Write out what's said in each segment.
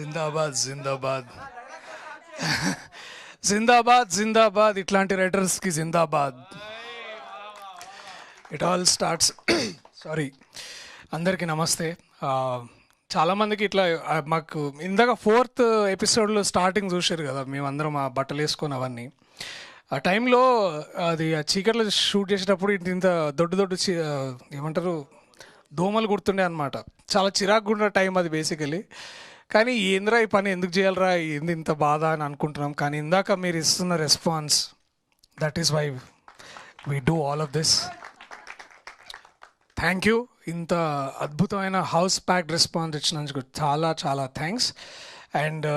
జిందాబాద్ జిందాబాద్ జిందాబాద్ జిందాబాద్ ఇట్లాంటి రైటర్స్కి జిందాబాద్. It all starts sorry, అందరికీ నమస్తే. చాలామందికి ఇట్లా మాకు ఇందాక 4th ఎపిసోడ్లో స్టార్టింగ్ చూసారు కదా, మేమందరం ఆ బట్టలు వేసుకొని అవన్నీ. ఆ టైంలో అది ఆ చీకట్లో షూట్ చేసేటప్పుడు ఇంత దొడ్డు ఏమంటారు దోమలు గుర్తుండే అనమాట. చాలా చిరాకుగా ఉన్న టైం అది బేసికలీ. కానీ ఏంద్రా ఈ పని ఎందుకు చేయాలరా, ఏంది ఇంత బాధ అని అనుకుంటున్నాం. కానీ ఇందాక మీరు ఇస్తున్న response, that is why we do all of this. Thank you. ఇంత అద్భుతమైన హౌస్ ప్యాక్డ్ రెస్పాన్స్ ఇచ్చినందుకు చాలా చాలా థ్యాంక్స్. అండ్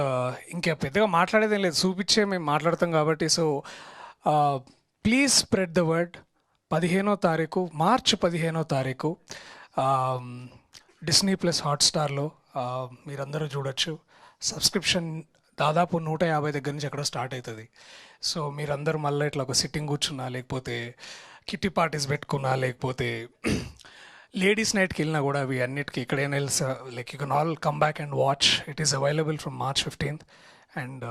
ఇంకా పెద్దగా మాట్లాడేదేం లేదు, చూపించే మేము మాట్లాడతాం కాబట్టి. So please spread the word. 15వ తారీఖు, మార్చి 15వ తారీఖు డిస్నీ ప్లస్ హాట్స్టార్లో మీరందరూ చూడొచ్చు. సబ్స్క్రిప్షన్ దాదాపు 150 దగ్గర నుంచి ఎక్కడో స్టార్ట్ అవుతుంది. సో మీరందరూ మళ్ళీ ఇట్లా ఒక సిట్టింగ్ కూర్చున్నా, లేకపోతే కిట్టి పార్టీస్ పెట్టుకున్నా, లేకపోతే లేడీస్ నైట్కి వెళ్ళినా కూడా అవి అన్నిటికీ ఎక్కడైనా వెళ్ళి like you can all come back and watch. It is available from March 15th. And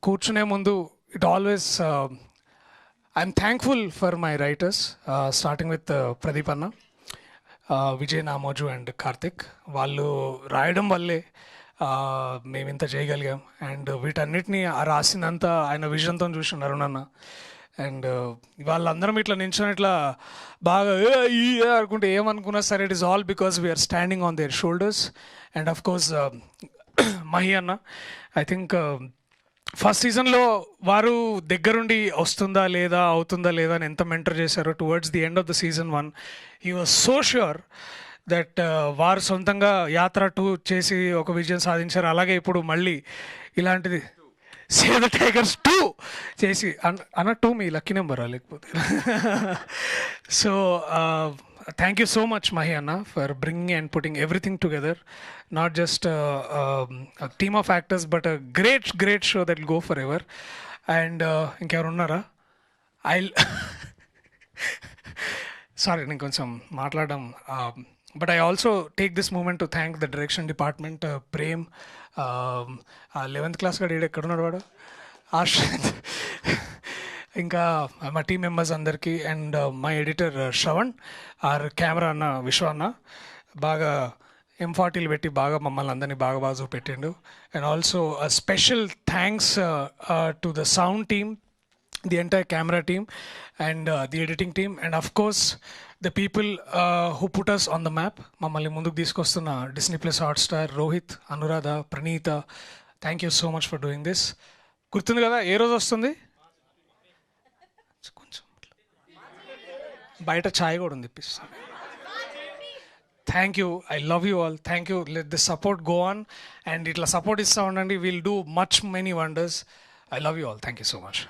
కూర్చునే ముందు it always I'm thankful for my writers, starting with Pradeep అన్న, విజయ్ నామోజు అండ్ కార్తిక్. వాళ్ళు రాయడం వల్లే మేము ఇంత చేయగలిగాం. అండ్ వీటన్నిటిని రాసినంత ఆయన విజన్తో చూసిన అరుణ్ అన్న. అండ్ వాళ్ళందరం ఇట్లా నించొని ఇట్లా బాగా అనుకుంటే ఏమనుకున్నా సరే, it is all because we are standing on their shoulders. And of course Mahi అన్న, ఐ థింక్ ఫస్ట్ సీజన్లో వారు దగ్గరుండి వస్తుందా లేదా, అవుతుందా లేదా అని ఎంత మెంటర్ చేశారో. Towards the end of the season 1 he was so sure that వారు సొంతంగా యాత్ర 2 చేసి ఒక విజయం సాధించారు. అలాగే ఇప్పుడు మళ్ళీ ఇలాంటిది సేవ్ ద టైగర్స్ 2 చేసి అన్న 2 మీ లక్కీ నెంబరా లేకపోతే. So thank you so much Mahi anna for bringing and putting everything together. Not just team of actors but great show that will go forever. And ఇంకెవరు ఉన్నారా? సారీ నేను కొంచెం మాట్లాడడం, but I also take this moment to thank the direction department. Prem, 11th class గడు ఎక్కడున్నాడు వాడు, ఆశ్రత్, ఇంకా మా టీం మెంబర్స్ అందరికీ. And my editor Shravan, our camera anna Vishwa అన్న బాగా M40 పెట్టి బాగా మమ్మల్ని అందరినీ బాగా చూపెట్టిండు. And also special thanks to the sound team, the entire camera team, and the editing team, and of course the people who put us on the map. Mammalni munduku తీసుకొస్తున్న Disney Plus Hotstar, Rohit, Anuradha, Praneetha, thank you so much for doing this. గుర్తుంది కదా ఏ రోజు వస్తుంది? కొంచెం బయట ఛాయ్ కూడా ఉంది ఇప్పిస్తాను. Thank you, I love you all. Thank you. Let this support go on, and ఇట్లా సపోర్ట్ ఇస్తూ ఉండండి. Will do much many wonders. I love you all. Thank you so much.